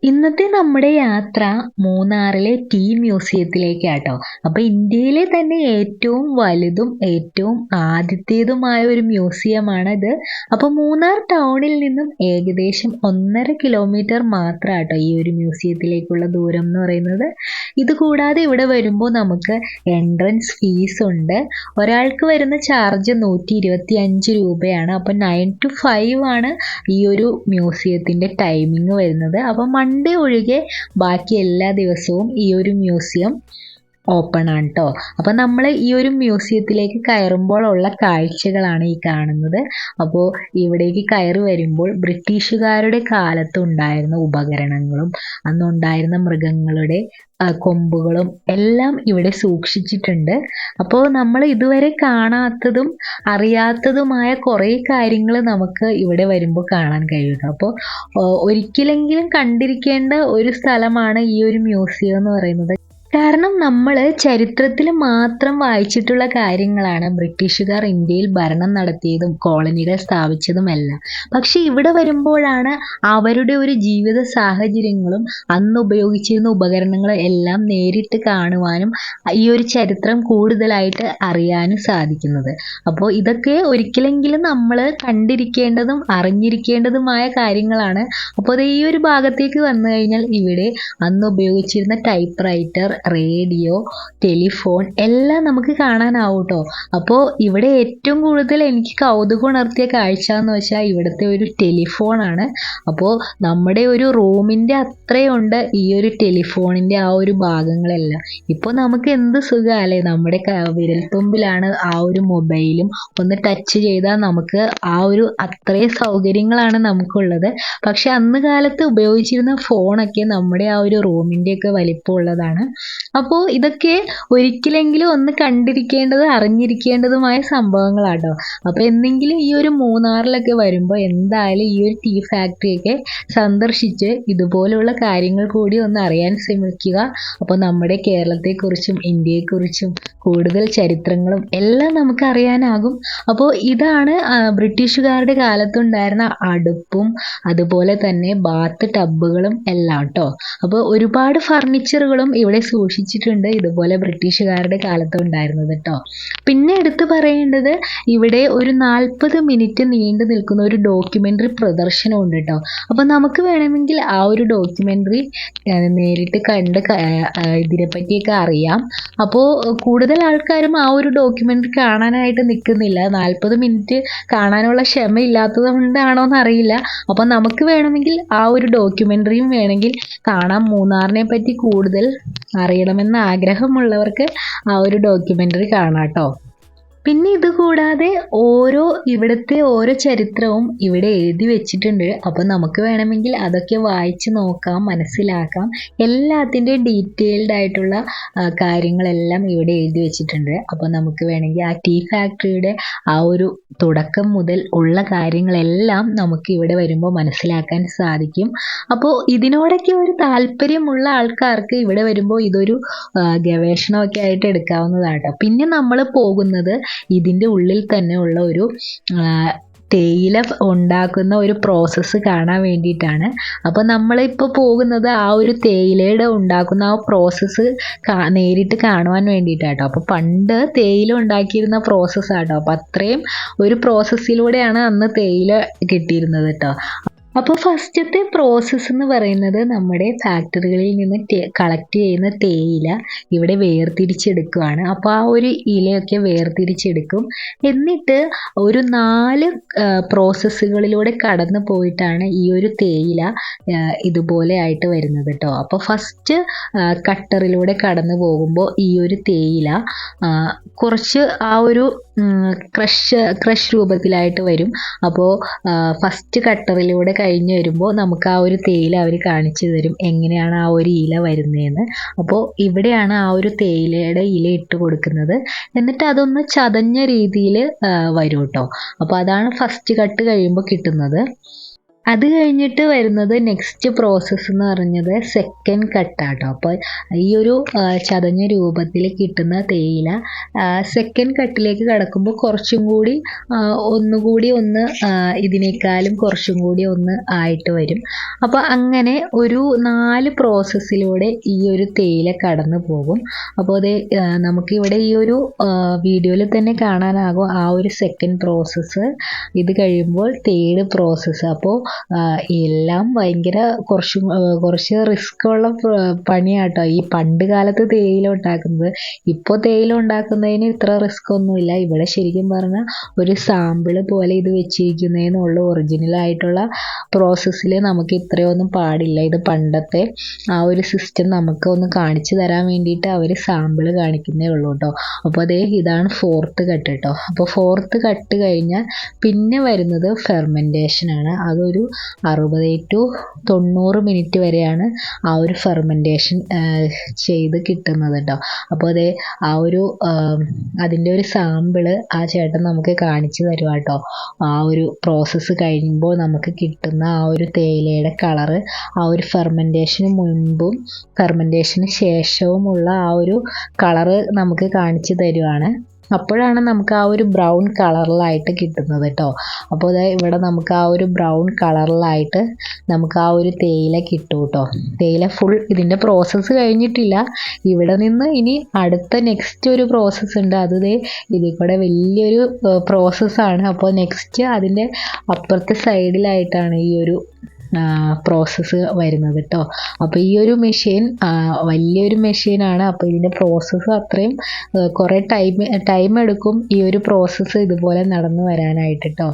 ഇന്നത്തെ നമ്മുടെ യാത്ര മൂന്നാറിലെ ടീ മ്യൂസിയത്തിലേക്കാട്ടോ. അപ്പൊ ഇന്ത്യയിലെ തന്നെ ഏറ്റവും വലുതും ഏറ്റവും ആദ്യത്തേതുമായ ഒരു മ്യൂസിയമാണ് ഇത്. അപ്പൊ മൂന്നാർ ടൗണിൽ നിന്നും ഏകദേശം 1.5 കിലോമീറ്റർ മാത്രാട്ടോ ഈ ഒരു മ്യൂസിയത്തിലേക്കുള്ള ദൂരം എന്ന് പറയുന്നത്. ഇത് കൂടാതെ ഇവിടെ വരുമ്പോൾ നമുക്ക് എൻട്രൻസ് ഫീസ് ഉണ്ട്. ഒരാൾക്ക് വരുന്ന ചാർജ് 125 രൂപയാണ്. അപ്പൊ 9 to 5 ആണ് ഈ ഒരു മ്യൂസിയത്തിന്റെ ടൈമിംഗ് വരുന്നത്. അപ്പം മൺഡേ ഒഴികെ ബാക്കി എല്ലാ ദിവസവും ഈ ഒരു മ്യൂസിയം ഓപ്പൺ ആണ് കേട്ടോ. അപ്പം നമ്മൾ ഈ ഒരു മ്യൂസിയത്തിലേക്ക് കയറുമ്പോൾ ഉള്ള കാഴ്ചകളാണ് ഈ കാണുന്നത്. അപ്പോൾ ഇവിടേക്ക് കയറി വരുമ്പോൾ ബ്രിട്ടീഷുകാരുടെ കാലത്ത് ഉണ്ടായിരുന്ന ഉപകരണങ്ങളും അന്നുണ്ടായിരുന്ന മൃഗങ്ങളുടെ കൊമ്പുകളും എല്ലാം ഇവിടെ സൂക്ഷിച്ചിട്ടുണ്ട്. അപ്പോൾ നമ്മൾ ഇതുവരെ കാണാത്തതും അറിയാത്തതുമായ കുറേ കാര്യങ്ങൾ നമുക്ക് ഇവിടെ വരുമ്പോൾ കാണാൻ കഴിയും. അപ്പോൾ ഒരിക്കലെങ്കിലും കണ്ടിരിക്കേണ്ട ഒരു സ്ഥലമാണ് ഈ ഒരു മ്യൂസിയം എന്ന് പറയുന്നത്. കാരണം നമ്മൾ ചരിത്രത്തിൽ മാത്രം വായിച്ചിട്ടുള്ള കാര്യങ്ങളാണ് ബ്രിട്ടീഷുകാർ ഇന്ത്യയിൽ ഭരണം നടത്തിയതും കോളനികൾ സ്ഥാപിച്ചതുമെല്ലാം. പക്ഷെ ഇവിടെ വരുമ്പോഴാണ് അവരുടെ ഒരു ജീവിത സാഹചര്യങ്ങളും അന്ന് ഉപയോഗിച്ചിരുന്ന ഉപകരണങ്ങളും എല്ലാം നേരിട്ട് കാണുവാനും ഈ ഒരു ചരിത്രം കൂടുതലായിട്ട് അറിയാനും സാധിക്കുന്നത്. അപ്പോൾ ഇതൊക്കെ ഒരിക്കലെങ്കിലും നമ്മൾ കണ്ടിരിക്കേണ്ടതും അറിഞ്ഞിരിക്കേണ്ടതുമായ കാര്യങ്ങളാണ്. അപ്പോൾ അത് ഈ ഒരു ഭാഗത്തേക്ക് വന്നു കഴിഞ്ഞാൽ ഇവിടെ അന്ന് ഉപയോഗിച്ചിരുന്ന ടൈപ്പ് റൈറ്റർ, റേഡിയോ, ടെലിഫോൺ എല്ലാം നമുക്ക് കാണാനാവും കേട്ടോ. അപ്പോൾ ഇവിടെ ഏറ്റവും കൂടുതൽ എനിക്ക് കൗതുകം ഉണർത്തിയ കാഴ്ച എന്ന് വെച്ചാൽ ഇവിടുത്തെ ഒരു ടെലിഫോണാണ്. അപ്പോൾ നമ്മുടെ ഒരു റൂമിൻ്റെ അത്രയുണ്ട് ഈ ഒരു ടെലിഫോണിൻ്റെ ആ ഒരു ഭാഗങ്ങളെല്ലാം. ഇപ്പോൾ നമുക്ക് എന്ത് സുഖമല്ലേ, നമ്മുടെ വിരൽത്തുമ്പിലാണ് ആ ഒരു മൊബൈലും. ഒന്ന് ടച്ച് ചെയ്താൽ നമുക്ക് ആ ഒരു അത്രയും സൗകര്യങ്ങളാണ് നമുക്കുള്ളത്. പക്ഷെ അന്ന് കാലത്ത് ഉപയോഗിച്ചിരുന്ന ഫോണൊക്കെ നമ്മുടെ ആ ഒരു റൂമിൻ്റെയൊക്കെ വലിപ്പമുള്ളതാണ്. അപ്പോൾ ഇതൊക്കെ ഒരിക്കലെങ്കിലും ഒന്ന് കണ്ടിരിക്കേണ്ടത് അറിഞ്ഞിരിക്കേണ്ടതുമായ സംഭവങ്ങളാട്ടോ. അപ്പോൾ എന്തെങ്കിലും ഈ ഒരു മൂന്നാറിലൊക്കെ വരുമ്പോൾ എന്തായാലും ഈ ഒരു ടീ ഫാക്ടറിയൊക്കെ സന്ദർശിച്ച് ഇതുപോലുള്ള കാര്യങ്ങൾ കൂടി ഒന്ന് അറിയാൻ ശ്രമിക്കുക. അപ്പോൾ നമ്മുടെ കേരളത്തെക്കുറിച്ചും ഇന്ത്യയെക്കുറിച്ചും കൂടുതൽ ചരിത്രങ്ങളും എല്ലാം നമുക്ക് അറിയാനാകും. അപ്പോൾ ഇതാണ് ബ്രിട്ടീഷുകാരുടെ കാലത്തുണ്ടായിരുന്ന അടുപ്പും അതുപോലെ തന്നെ ബാത്ത് ടബുകളും എല്ലാം കേട്ടോ. അപ്പോൾ ഒരുപാട് ഫർണിച്ചറുകളും ഇവിടെ സൂക്ഷിച്ചിട്ടുണ്ട്, ഇതുപോലെ ബ്രിട്ടീഷുകാരുടെ കാലത്ത് ഉണ്ടായിരുന്നത് കേട്ടോ. പിന്നെ എടുത്തു പറയേണ്ടത് ഇവിടെ ഒരു 40 മിനിറ്റ് നീണ്ടു നിൽക്കുന്ന ഒരു ഡോക്യുമെൻ്ററി പ്രദർശനം ഉണ്ട് കേട്ടോ. അപ്പോൾ നമുക്ക് വേണമെങ്കിൽ ആ ഒരു ഡോക്യുമെൻ്ററി നേരിട്ട് കണ്ട് ഇതിനെപ്പറ്റിയൊക്കെ അറിയാം. അപ്പോൾ കൂടുതൽ ആൾക്കാരും ആ ഒരു ഡോക്യുമെൻ്ററി കാണാനായിട്ട് നിൽക്കുന്നില്ല. 40 മിനിറ്റ് കാണാനുള്ള ക്ഷമ ഇല്ലാത്തത് കൊണ്ടാണോ എന്നറിയില്ല. അപ്പോൾ നമുക്ക് വേണമെങ്കിൽ ആ ഒരു ഡോക്യുമെൻ്ററിയും വേണമെങ്കിൽ കാണാം. മൂന്നാറിനെ പറ്റി കൂടുതൽ അറിയണമെന്ന് ആഗ്രഹമുള്ളവർക്ക് ആ ഒരു ഡോക്യുമെൻ്ററി കാണാം കേട്ടോ. പിന്നെ ഇത് കൂടാതെ ഇവിടുത്തെ ഓരോ ചരിത്രവും ഇവിടെ എഴുതി വെച്ചിട്ടുണ്ട്. അപ്പോൾ നമുക്ക് വേണമെങ്കിൽ അതൊക്കെ വായിച്ച് നോക്കാം, മനസ്സിലാക്കാം. എല്ലാത്തിൻ്റെയും ഡീറ്റെയിൽഡ് ആയിട്ടുള്ള കാര്യങ്ങളെല്ലാം ഇവിടെ എഴുതി വെച്ചിട്ടുണ്ട്. അപ്പോൾ നമുക്ക് വേണമെങ്കിൽ ആ ടീ ഫാക്ടറിയുടെ ആ ഒരു തുടക്കം മുതൽ ഉള്ള കാര്യങ്ങളെല്ലാം നമുക്ക് ഇവിടെ വരുമ്പോൾ മനസ്സിലാക്കാൻ സാധിക്കും. അപ്പോൾ ഇതിനോടൊക്കെ ഒരു താല്പര്യമുള്ള ആൾക്കാർക്ക് ഇവിടെ വരുമ്പോൾ ഇതൊരു ഗവേഷണമൊക്കെ ആയിട്ട് എടുക്കാവുന്നതാണ്. പിന്നെ നമ്മൾ പോകുന്നത് ഇതിൻ്റെ ഉള്ളിൽ തന്നെ ഉള്ള ഒരു തേയില ഉണ്ടാക്കുന്ന ഒരു പ്രോസസ്സ് കാണാൻ വേണ്ടിയിട്ടാണ്. അപ്പോൾ നമ്മളിപ്പോൾ പോകുന്നത് ആ ഒരു തേയിലയുടെ ഉണ്ടാക്കുന്ന ആ പ്രോസസ്സ് നേരിട്ട് കാണുവാൻ വേണ്ടിയിട്ടാട്ടോ. അപ്പോൾ പണ്ട് തേയില ഉണ്ടാക്കിയിരുന്ന പ്രോസസ്സാട്ടോ. അപ്പോൾ അത്രയും ഒരു പ്രോസസ്സിലൂടെയാണ് അന്ന് തേയില കിട്ടിയിരുന്നത് കേട്ടോ. അപ്പോൾ ഫസ്റ്റത്തെ പ്രോസസ്സ് എന്ന് പറയുന്നത് നമ്മുടെ ഫാക്ടറികളിൽ നിന്ന് കളക്ട് ചെയ്യുന്ന തേയില ഇവിടെ വേർതിരിച്ചെടുക്കുകയാണ്. അപ്പോൾ ആ ഒരു ഇലയൊക്കെ വേർതിരിച്ചെടുക്കും. എന്നിട്ട് ഒരു 4 പ്രോസസ്സുകളിലൂടെ കടന്നു പോയിട്ടാണ് ഈ ഒരു തേയില ഇതുപോലെ ആയിട്ട് വരുന്നത് കേട്ടോ. അപ്പോൾ ഫസ്റ്റ് കട്ടറിലൂടെ കടന്നു പോകുമ്പോൾ ഈ ഒരു തേയില കുറച്ച് ആ ഒരു ക്രഷ് രൂപത്തിലായിട്ട് വരും. അപ്പോൾ ഫസ്റ്റ് കട്ടറിലൂടെ കഴിഞ്ഞ് വരുമ്പോൾ നമുക്ക് ആ ഒരു തേയില അവർ കാണിച്ചു തരും എങ്ങനെയാണ് ആ ഒരു ഇല വരുന്നതെന്ന്. അപ്പോൾ ഇവിടെയാണ് ആ ഒരു തേയിലയുടെ ഇല ഇട്ട് കൊടുക്കുന്നത്. എന്നിട്ട് അതൊന്ന് ചതഞ്ഞ രീതിയിൽ വരും കേട്ടോ. അപ്പോൾ അതാണ് ഫസ്റ്റ് കട്ട് കഴിയുമ്പോൾ കിട്ടുന്നത്. അത് കഴിഞ്ഞിട്ട് വരുന്നത് നെക്സ്റ്റ് പ്രോസസ്സ് എന്ന് പറഞ്ഞത് സെക്കൻഡ് കട്ടാട്ടോ. അപ്പോൾ ഈ ഒരു ചതഞ്ഞ രൂപത്തിൽ കിട്ടുന്ന തേയില സെക്കൻഡ് കട്ടിലേക്ക് കടക്കുമ്പോൾ കുറച്ചും കൂടി ഒന്നുകൂടി ഒന്ന് ഇതിനേക്കാളും കുറച്ചും കൂടി ഒന്ന് ആയിട്ട് വരും. അപ്പോൾ അങ്ങനെ ഒരു 4 പ്രോസസ്സിലൂടെ ഈ ഒരു തേയില കടന്നു പോകും. അപ്പോൾ അത് നമുക്കിവിടെ ഈ ഒരു വീഡിയോയിൽ തന്നെ കാണാനാകും ആ ഒരു സെക്കൻഡ് പ്രോസസ്സ്. ഇത് കഴിയുമ്പോൾ തേർഡ് പ്രോസസ്സ്. അപ്പോൾ എല്ലാം ഭയങ്കര കുറച്ച് റിസ്ക് ഉള്ള പണിയാട്ടോ ഈ പണ്ട് കാലത്ത് തേയില ഉണ്ടാക്കുന്നത്. ഇപ്പോൾ തേയില ഉണ്ടാക്കുന്നതിന് ഇത്ര റിസ്ക് ഒന്നുമില്ല. ഇവിടെ ശരിക്കും പറഞ്ഞാൽ ഒരു സാമ്പിൾ പോലെ ഇത് വെച്ചിരിക്കുന്നതിനുള്ള ഒറിജിനൽ ആയിട്ടുള്ള പ്രോസസ്സിൽ നമുക്ക് ഇത്രയൊന്നും പാടില്ല. ഇത് പണ്ടത്തെ ആ ഒരു സിസ്റ്റം നമുക്ക് ഒന്ന് കാണിച്ചു തരാൻ വേണ്ടിയിട്ട് അവർ സാമ്പിൾ കാണിക്കുന്നേ ഉള്ളൂ കേട്ടോ. അപ്പോൾ അതേ ഇതാണ് 4th കട്ട് കേട്ടോ. അപ്പോൾ 4th കട്ട് കഴിഞ്ഞാൽ പിന്നെ വരുന്നത് ഫെർമെൻറ്റേഷൻ ആണ്. അതൊരു 60 to 90 മിനിറ്റ് വരെയാണ് ആ ഒരു ഫെർമെൻറ്റേഷൻ ചെയ്ത് കിട്ടുന്നത് കേട്ടോ. അപ്പോൾ അതേ ആ ഒരു അതിൻ്റെ ഒരു സാമ്പിള് ആ ചേട്ടൻ നമുക്ക് കാണിച്ചു തരുക കേട്ടോ. ആ ഒരു പ്രോസസ്സ് കഴിയുമ്പോൾ നമുക്ക് കിട്ടുന്ന ആ ഒരു തേയിലയുടെ കളറ് ആ ഒരു ഫെർമെൻറ്റേഷന് മുൻപും ഫെർമെൻറ്റേഷന് ശേഷവുമുള്ള ആ ഒരു കളറ് നമുക്ക് കാണിച്ചു തരുവാണ്. അപ്പോഴാണ് നമുക്ക് ആ ഒരു ബ്രൗൺ കളറിലായിട്ട് കിട്ടുന്നത് കേട്ടോ. അപ്പോൾ ഇവിടെ നമുക്ക് ആ ഒരു ബ്രൗൺ കളറിലായിട്ട് നമുക്ക് ആ ഒരു തേയില കിട്ടും കേട്ടോ. തേയില ഫുൾ ഇതിൻ്റെ പ്രോസസ്സ് കഴിഞ്ഞിട്ടില്ല. ഇവിടെ നിന്ന് ഇനി അടുത്ത നെക്സ്റ്റ് ഒരു പ്രോസസ്സ് ഉണ്ട്. അത് ഇതിൽ കൂടെ വലിയൊരു പ്രോസസ്സാണ്. അപ്പോൾ നെക്സ്റ്റ് അതിൻ്റെ അപ്പുറത്തെ സൈഡിലായിട്ടാണ് ഈ ഒരു പ്രോസസ്സ് വരുന്നത് കേട്ടോ. അപ്പോൾ ഈ ഒരു മെഷീൻ വലിയൊരു മെഷീനാണ്. അപ്പോൾ ഇതിൻ്റെ പ്രോസസ്സ് അത്രയും കുറേ ടൈം എടുക്കും ഈ ഒരു പ്രോസസ്സ് ഇതുപോലെ നടന്നു വരാനായിട്ട് കേട്ടോ.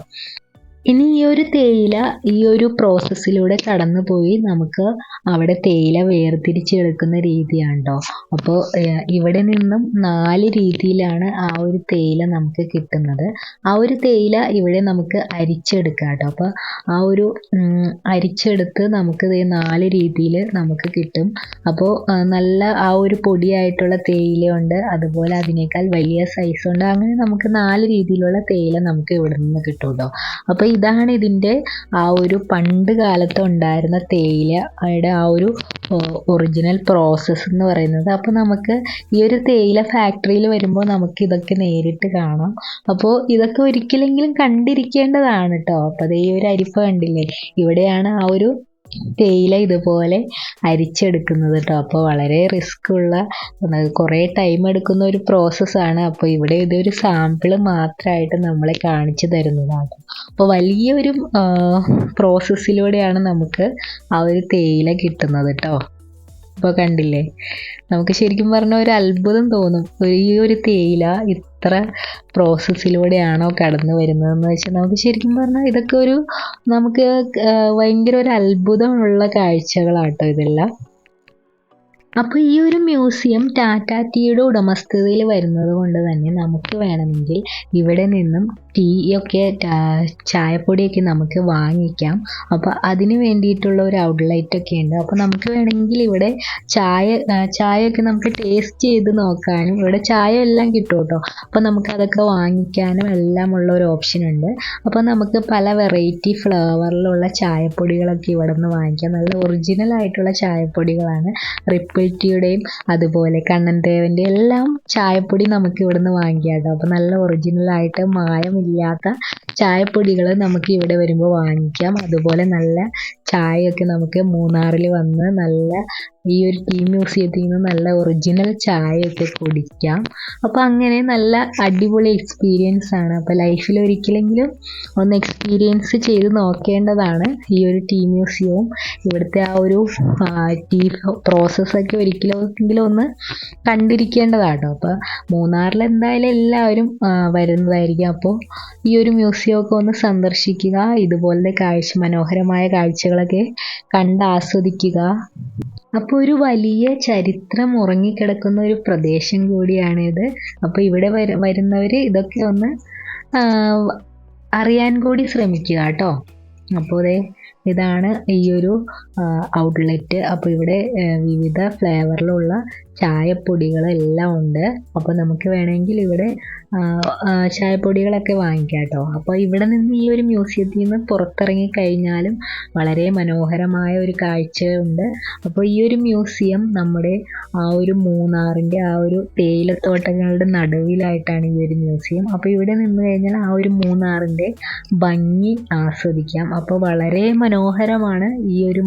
ഇനി ഈ ഒരു തേയില ഈ ഒരു പ്രോസസ്സിലൂടെ കടന്നു പോയി നമുക്ക് അവിടെ തേയില വേർതിരിച്ചെടുക്കുന്ന രീതിയാണ് കേട്ടോ. അപ്പോൾ ഇവിടെ നിന്നും 4 രീതിയിലാണ് ആ ഒരു തേയില നമുക്ക് കിട്ടുന്നത്. ആ ഒരു തേയില ഇവിടെ നമുക്ക് അരിച്ചെടുക്കാം കേട്ടോ. അപ്പോൾ ആ ഒരു അരിച്ചെടുത്ത് നമുക്ക് 4 രീതിയിൽ നമുക്ക് കിട്ടും. അപ്പോൾ നല്ല ആ ഒരു പൊടിയായിട്ടുള്ള തേയിലയുണ്ട്, അതുപോലെ അതിനേക്കാൾ വലിയ സൈസുണ്ട്. അങ്ങനെ നമുക്ക് 4 രീതിയിലുള്ള തേയില നമുക്ക് ഇവിടെ നിന്ന് കിട്ടും കേട്ടോ. അപ്പോൾ ഇതാണ് ഇതിൻ്റെ ആ ഒരു പണ്ട് കാലത്ത് ഉണ്ടായിരുന്ന തേയിലയുടെ ആ ഒരു ഒറിജിനൽ പ്രോസസ്സ് എന്ന് പറയുന്നത്. അപ്പോൾ നമുക്ക് ഈ ഒരു തേയില ഫാക്ടറിയിൽ വരുമ്പോൾ നമുക്ക് ഇതൊക്കെ നേരിട്ട് കാണാം. അപ്പോൾ ഇതൊക്കെ ഒരിക്കലെങ്കിലും കണ്ടിരിക്കേണ്ടതാണ് കേട്ടോ. അപ്പോൾ ഈ ഒരു അരിപ്പ കണ്ടില്ലേ, ഇവിടെയാണ് ആ ഒരു തേയില ഇതുപോലെ അരിച്ചെടുക്കുന്നത് കേട്ടോ. അപ്പോൾ വളരെ റിസ്ക് ഉള്ള കുറേ ടൈം എടുക്കുന്ന ഒരു പ്രോസസ്സാണ്. അപ്പോൾ ഇവിടെ ഇതൊരു സാമ്പിൾ മാത്രമായിട്ട് നമ്മളെ കാണിച്ചു തരുന്നതാണ്. അപ്പോൾ വലിയൊരു പ്രോസസ്സിലൂടെയാണ് നമുക്ക് ആ ഒരു തേയില കിട്ടുന്നത് കേട്ടോ. അപ്പോൾ കണ്ടില്ലേ, നമുക്ക് ശരിക്കും പറഞ്ഞാൽ ഒരു അത്ഭുതം തോന്നും. ഈ ഒരു തേയില ഇത്ര പ്രോസസ്സിലൂടെയാണോ കടന്നു വരുന്നതെന്ന് വെച്ചാൽ നമുക്ക് ശരിക്കും പറഞ്ഞാൽ ഇതൊക്കെ ഒരു നമുക്ക് ഭയങ്കര ഒരു അത്ഭുതമുള്ള കാഴ്ചകളാട്ടോ ഇതെല്ലാം. അപ്പോൾ ഈ ഒരു മ്യൂസിയം ടാറ്റ ടീയുടെ ഉടമസ്ഥതയിൽ വരുന്നത് കൊണ്ട് തന്നെ നമുക്ക് വേണമെങ്കിൽ ഇവിടെ നിന്നും ടീയൊക്കെ ചായപ്പൊടിയൊക്കെ നമുക്ക് വാങ്ങിക്കാം. അതിന് വേണ്ടിയിട്ടുള്ള ഒരു ഔട്ട്ലെറ്റൊക്കെ ഉണ്ട്. അപ്പോൾ നമുക്ക് വേണമെങ്കിൽ ഇവിടെ ചായയൊക്കെ നമുക്ക് ടേസ്റ്റ് ചെയ്ത് നോക്കാനും ഇവിടെ ചായ എല്ലാം കിട്ടും കേട്ടോ. അപ്പോൾ നമുക്കതൊക്കെ വാങ്ങിക്കാനും എല്ലാം ഉള്ള ഒരു ഓപ്ഷൻ ഉണ്ട്. അപ്പോൾ നമുക്ക് പല വെറൈറ്റി ഫ്ലേവറിലുള്ള ചായപ്പൊടികളൊക്കെ ഇവിടെ നിന്ന് വാങ്ങിക്കാം. നല്ല ഒറിജിനൽ ആയിട്ടുള്ള ചായപ്പൊടികളാണ്. റിപ്പിൾ ടീയുടെയും അതുപോലെ കണ്ണൻ ദേവൻ്റെ എല്ലാം ചായപ്പൊടി നമുക്ക് ഇവിടെ നിന്ന് വാങ്ങിക്കാം കേട്ടോ. അപ്പോൾ നല്ല ഒറിജിനലായിട്ട് മായമില്ലാത്ത ചായപ്പൊടികൾ നമുക്ക് ഇവിടെ വരുമ്പോൾ വാങ്ങിക്കാം. അതുപോലെ നല്ല ചായയൊക്കെ നമുക്ക് മൂന്നാറിൽ വന്ന് നല്ല ഈ ഒരു ടീ മ്യൂസിയത്തിൽ നിന്ന് നല്ല ഒറിജിനൽ ചായയൊക്കെ കുടിക്കാം. അപ്പോൾ അങ്ങനെ നല്ല അടിപൊളി എക്സ്പീരിയൻസ് ആണ്. അപ്പോൾ ലൈഫിൽ ഒരിക്കലെങ്കിലും ഒന്ന് എക്സ്പീരിയൻസ് ചെയ്ത് നോക്കേണ്ടതാണ് ഈ ഒരു ടീ മ്യൂസിയവും. ഇവിടുത്തെ ആ ഒരു ടീ പ്രോസസ്സൊക്കെ ഒരിക്കലെങ്കിലും ഒന്ന് കണ്ടിരിക്കേണ്ടതാട്ടോ. അപ്പോൾ മൂന്നാറിൽ എന്തായാലും എല്ലാവരും വരുന്നതായിരിക്കും. അപ്പോൾ ഈ ഒരു മ്യൂസിയമൊക്കെ ഒന്ന് സന്ദർശിക്കുക. ഇതുപോലത്തെ മനോഹരമായ കാഴ്ചകളൊക്കെ കണ്ട് ആസ്വദിക്കുക. അപ്പോൾ ഒരു വലിയ ചരിത്രം ഉറങ്ങിക്കിടക്കുന്ന ഒരു പ്രദേശം കൂടിയാണിത്. അപ്പോൾ ഇവിടെ വരുന്നവർ ഇതൊക്കെ ഒന്ന് അറിയാൻ കൂടി ശ്രമിക്കുക കേട്ടോ. അപ്പോൾ ഇതാണ് ഈ ഒരു ഔട്ട്ലെറ്റ്. അപ്പോൾ ഇവിടെ വിവിധ ഫ്ലേവറിലുള്ള ചായപ്പൊടികളെല്ലാം ഉണ്ട്. അപ്പോൾ നമുക്ക് വേണമെങ്കിൽ ഇവിടെ ചായപ്പൊടികളൊക്കെ വാങ്ങിക്കാം കേട്ടോ. അപ്പോൾ ഇവിടെ നിന്ന് ഈ ഒരു മ്യൂസിയത്തിൽ നിന്ന് പുറത്തിറങ്ങി കഴിഞ്ഞാലും വളരെ മനോഹരമായ ഒരു കാഴ്ചയുണ്ട്. അപ്പോൾ ഈ ഒരു മ്യൂസിയം നമ്മുടെ ആ ഒരു മൂന്നാറിൻ്റെ ആ ഒരു തേയിലത്തോട്ടങ്ങളുടെ നടുവിലായിട്ടാണ് ഈ ഒരു മ്യൂസിയം. അപ്പോൾ ഇവിടെ നിന്ന് കഴിഞ്ഞാൽ ആ ഒരു മൂന്നാറിൻ്റെ ഭംഗി ആസ്വദിക്കാം. അപ്പോൾ വളരെ മനോഹരമാണ് ഈ ഒരു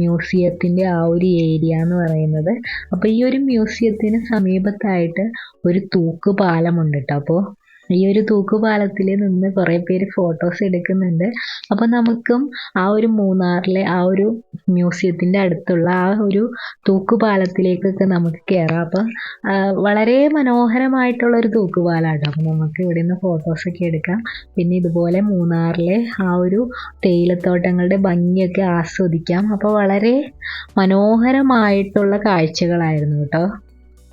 മ്യൂസിയത്തിൻ്റെ ആ ഒരു ഏരിയ എന്ന് പറയുന്നത്. അപ്പോൾ ഈ ഒരു മ്യൂസിയത്തിന് സമീപത്തായിട്ട് ഒരു തൂക്കുപാലമുണ്ട് കേട്ടോ. അപ്പോൾ ഈ ഒരു തൂക്കുപാലത്തിൽ നിന്ന് കുറേ പേര് ഫോട്ടോസ് എടുക്കുന്നുണ്ട്. അപ്പോൾ നമുക്കും ആ ഒരു മൂന്നാറിലെ ആ ഒരു മ്യൂസിയത്തിൻ്റെ അടുത്തുള്ള ആ ഒരു തൂക്കുപാലത്തിലേക്കൊക്കെ നമുക്ക് കയറാം. അപ്പം വളരെ മനോഹരമായിട്ടുള്ള ഒരു തൂക്കുപാലമാണ്. അപ്പോൾ നമുക്ക് ഇവിടെ നിന്ന് ഫോട്ടോസൊക്കെ എടുക്കാം. പിന്നെ ഇതുപോലെ മൂന്നാറിലെ ആ ഒരു തേയിലത്തോട്ടങ്ങളുടെ ഭംഗിയൊക്കെ ആസ്വദിക്കാം. അപ്പോൾ വളരെ മനോഹരമായിട്ടുള്ള കാഴ്ചകളായിരുന്നു കേട്ടോ.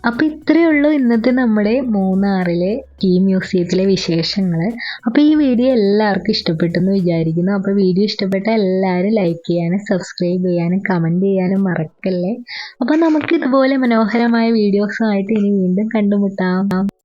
അപ്പോൾ ഇത്രയേ ഉള്ളൂ ഇന്നത്തെ നമ്മുടെ മൂന്നാറിലെ ടീ മ്യൂസിയത്തിലെ വിശേഷങ്ങൾ. അപ്പോൾ ഈ വീഡിയോ എല്ലാവർക്കും ഇഷ്ടപ്പെട്ടെന്ന് വിചാരിക്കുന്നു. അപ്പോൾ വീഡിയോ ഇഷ്ടപ്പെട്ട എല്ലാവരും ലൈക്ക് ചെയ്യാനും സബ്സ്ക്രൈബ് ചെയ്യാനും കമൻറ്റ് ചെയ്യാനും മറക്കല്ലേ. അപ്പോൾ നമുക്ക് ഇതുപോലെ മനോഹരമായ വീഡിയോസുമായിട്ട് ഇനി വീണ്ടും കണ്ടുമുട്ടാം.